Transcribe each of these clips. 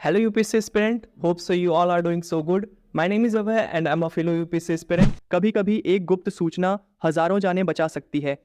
Hello UPSC aspirant, hope so you all are doing so good. My name is Abhay and I'm a fellow UPSC aspirant. कभी कभी एक गुप्त सूचना हजारों जानें बचा सकती है।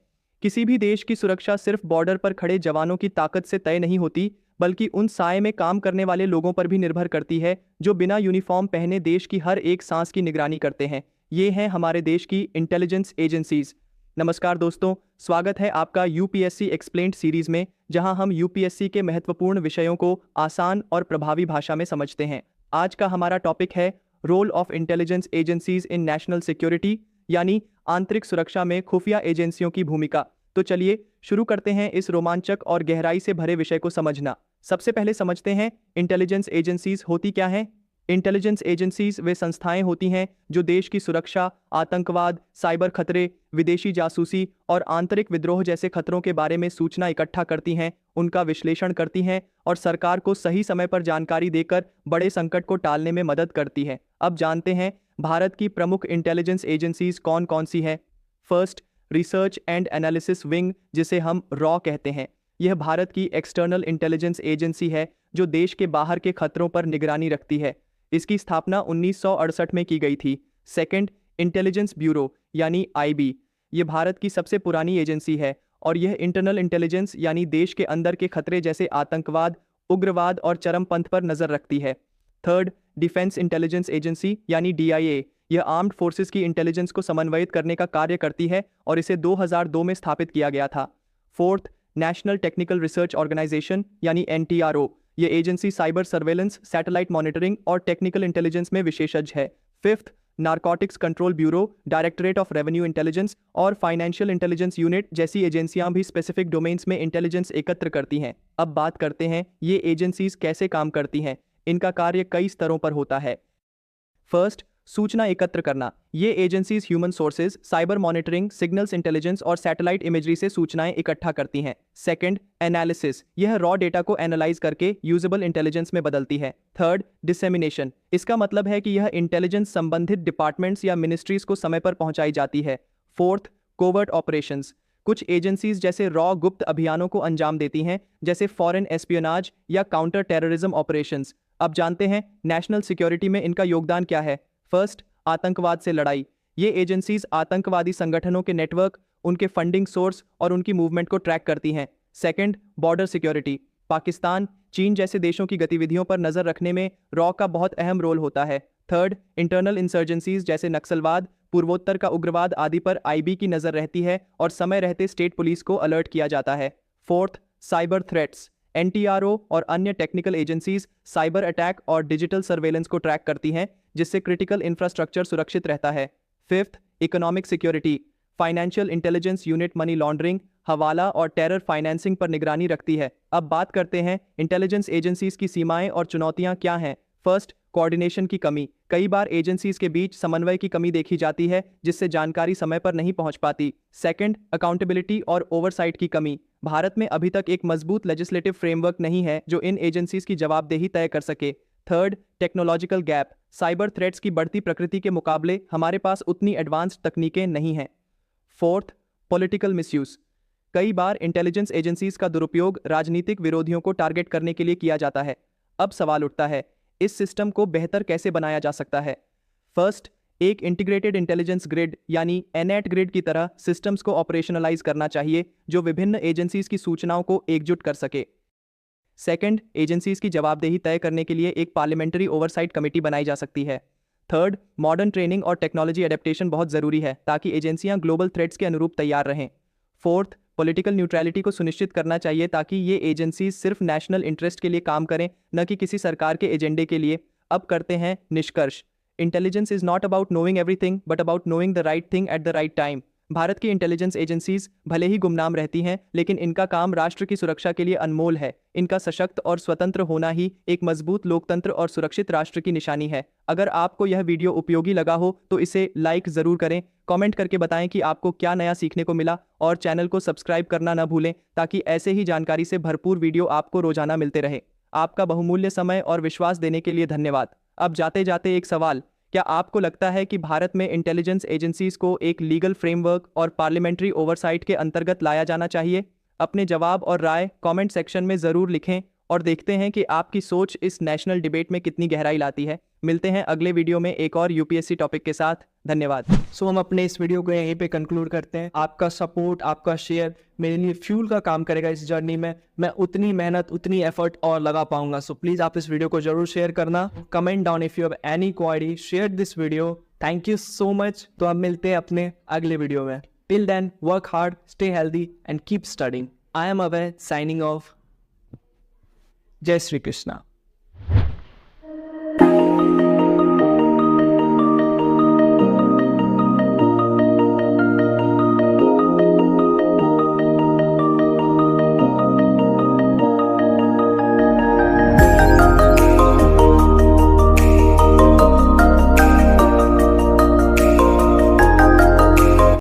किसी भी देश की सुरक्षा सिर्फ बॉर्डर पर खड़े जवानों की ताकत से तय नहीं होती, बल्कि उन साए में काम करने वाले लोगों पर भी निर्भर करती है जो बिना यूनिफॉर्म पहने देश की हर एक सांस की निगरानी करते हैं। ये हैं हमारे देश की इंटेलिजेंस एजेंसीज। नमस्कार दोस्तों, स्वागत है आपका यूपीएससी एक्सप्लेन्ड सीरीज में, जहां हम यूपीएससी के महत्वपूर्ण विषयों को आसान और प्रभावी भाषा में समझते हैं। आज का हमारा टॉपिक है role of intelligence agencies in national security, यानी आंतरिक सुरक्षा में खुफिया एजेंसियों की भूमिका। तो चलिए शुरू करते हैं इस रोमांचक और गहराई से भरे विषय को समझना। सबसे पहले समझते हैं इंटेलिजेंस एजेंसीज होती क्या हैं। इंटेलिजेंस एजेंसीज वे संस्थाएं होती हैं जो देश की सुरक्षा, आतंकवाद, साइबर खतरे, विदेशी जासूसी और आंतरिक विद्रोह जैसे खतरों के बारे में सूचना इकट्ठा करती हैं, उनका विश्लेषण करती हैं और सरकार को सही समय पर जानकारी देकर बड़े संकट को टालने में मदद करती हैं। अब जानते हैं भारत की प्रमुख इंटेलिजेंस एजेंसीज कौन कौन सी हैं। First, research and analysis wing, जिसे हम रॉ कहते हैं। यह भारत की एक्सटर्नल इंटेलिजेंस एजेंसी है जो देश के बाहर के खतरों पर निगरानी रखती है। इसकी स्थापना 1968 में की गई थी। सेकंड, इंटेलिजेंस ब्यूरो यानी आईबी। ये भारत की सबसे पुरानी एजेंसी है और यह इंटरनल इंटेलिजेंस यानी देश के अंदर के खतरे जैसे आतंकवाद, उग्रवाद और चरमपंथ पर नजर रखती है। थर्ड, डिफेंस इंटेलिजेंस एजेंसी यानी डीआईए। यह आर्म्ड फोर्सेस की इंटेलिजेंस को समन्वयित करने का कार्य करती है और इसे 2002 में स्थापित किया गया था। Fourth, national technical research organisation यानी एनटीआरओ। ये agency cyber surveillance, satellite monitoring और टेक्निकल इंटेलिजेंस में विशेषज्ञ है। Fifth, narcotics control bureau, directorate of revenue intelligence और फाइनेंशियल इंटेलिजेंस यूनिट जैसी एजेंसियां भी स्पेसिफिक डोमेन्स में इंटेलिजेंस एकत्र करती हैं। अब बात करते हैं ये एजेंसीज कैसे काम करती हैं। इनका कार्य कई स्तरों पर होता है। फर्स्ट, सूचना एकत्र करना। ये agencies human sources, cyber monitoring, signals intelligence और सैटेलाइट इमेजरी से सूचनाएं इकट्ठा करती हैं। Second, analysis. यह रॉ डेटा को एनालाइज करके यूजेबल इंटेलिजेंस में बदलती है। Third, dissemination. इसका मतलब है कि यह इंटेलिजेंस संबंधित डिपार्टमेंट्स या मिनिस्ट्रीज को समय पर पहुंचाई जाती है। Fourth, covert operations. कुछ एजेंसीज जैसे रॉ गुप्त अभियानों को अंजाम देती हैं, जैसे फॉरेन एस्पियोनाज या काउंटर टेररिज्म ऑपरेशंस। अब जानते हैं नेशनल सिक्योरिटी में इनका योगदान क्या है। फर्स्ट, आतंकवाद से लड़ाई। ये एजेंसीज आतंकवादी संगठनों के नेटवर्क, उनके फंडिंग सोर्स और उनकी मूवमेंट को ट्रैक करती हैं। Second, border security. पाकिस्तान, चीन जैसे देशों की गतिविधियों पर नजर रखने में रॉ का बहुत अहम रोल होता है। थर्ड, इंटरनल इंसर्जेंसीज जैसे नक्सलवाद, पूर्वोत्तर का उग्रवाद आदि पर आईबी की नजर रहती है और समय रहते स्टेट पुलिस को अलर्ट किया जाता है। Fourth, cyber threats. एनटीआरओ और अन्य टेक्निकल एजेंसीज साइबर अटैक और डिजिटल सर्वेलेंस को ट्रैक करती हैं, जिससे क्रिटिकल इंफ्रास्ट्रक्चर सुरक्षित रहता है। Fifth, economic security. Financial intelligence unit money laundering, हवाला और टेरर फाइनेंसिंग पर निगरानी रखती है। अब बात करते हैं इंटेलिजेंस एजेंसीज की सीमाएं और चुनौतियां क्या हैं। फर्स्ट, कोऑर्डिनेशन की कमी। कई बार एजेंसीज के बीच समन्वय की कमी देखी जाती है, जिससे जानकारी समय पर नहीं पहुंच पाती। सेकंड, अकाउंटेबिलिटी और ओवरसाइट की कमी। भारत में अभी तक एक मजबूत लेजिस्लेटिव फ्रेमवर्क नहीं है जो इन एजेंसीज की जवाबदेही तय कर सके। Third, technological gap. Cyber threats की बढ़ती प्रकृति के मुकाबले हमारे पास उतनी एडवांस्ड तकनीकें नहीं हैं। Fourth, political misuse. कई बार इंटेलिजेंस एजेंसीज का दुरुपयोग राजनीतिक विरोधियों को टारगेट करने के लिए किया जाता है। अब सवाल उठता है, इस सिस्टम को बेहतर कैसे बनाया जा सकता है। फर्स्ट, एक इंटीग्रेटेड इंटेलिजेंस ग्रिड यानी एनएट ग्रिड की तरह सिस्टम्स को ऑपरेशनलाइज करना चाहिए जो विभिन्न एजेंसीज की सूचनाओं को एकजुट कर सके। सेकंड, एजेंसीज की जवाबदेही तय करने के लिए एक पार्लियामेंट्री ओवरसाइट कमेटी बनाई जा सकती है। थर्ड, मॉडर्न ट्रेनिंग और टेक्नोलॉजी एडेप्टेशन बहुत जरूरी है ताकि एजेंसियां ग्लोबल थ्रेट्स के अनुरूप तैयार रहें। फोर्थ, पॉलिटिकल न्यूट्रलिटी को सुनिश्चित करना चाहिए ताकि ये एजेंसीज सिर्फ नेशनल इंटरेस्ट के लिए काम करें, न कि किसी सरकार के एजेंडे के लिए। अब करते हैं निष्कर्ष। Intelligence is not about knowing everything but about knowing the right thing at the right time. Bharat की इंटेलिजेंस एजेंसीज भले ही गुमनाम रहती हैं, लेकिन इनका काम राष्ट्र की सुरक्षा के लिए अनमोल है। इनका सशक्त और स्वतंत्र होना ही एक मजबूत लोकतंत्र और सुरक्षित राष्ट्र की निशानी है। अगर आपको यह वीडियो उपयोगी लगा हो तो इसे लाइक जरूर करें, कमेंट करके बताएं कि आपको क्या नया सीखने को मिला और चैनल को सब्सक्राइब करना न भूलें ताकि ऐसे ही जानकारी से भरपूर वीडियो आपको रोजाना मिलते रहे। आपका बहुमूल्य समय और विश्वास देने के लिए धन्यवाद। अब जाते जाते एक सवाल, क्या आपको लगता है कि भारत में इंटेलिजेंस एजेंसीज को एक लीगल फ्रेमवर्क और पार्लियामेंट्री ओवरसाइट के अंतर्गत लाया जाना चाहिए? अपने जवाब और राय कमेंट सेक्शन में ज़रूर लिखें और देखते हैं कि आपकी सोच इस नेशनल डिबेट में कितनी गहराई लाती है। मिलते हैं अगले वीडियो में एक और यूपीएससी टॉपिक के साथ। धन्यवाद। हम अपने इस वीडियो को यहीं पे कंक्लूड करते हैं। आपका सपोर्ट, आपका शेयर मेरे लिए फ्यूल का काम करेगा इस जर्नी में। मैं उतनी मेहनत, उतनी एफर्ट और लगा पाऊंगा। सो प्लीज़ आप इस वीडियो को जरूर शेयर करना। Comment down if you have any query, share this video. Thank you so much. तो अब मिलते हैं अपने अगले वीडियो में। Till then, work hard, stay healthy and keep studying. I am Abhay, signing off. जय श्री कृष्णा।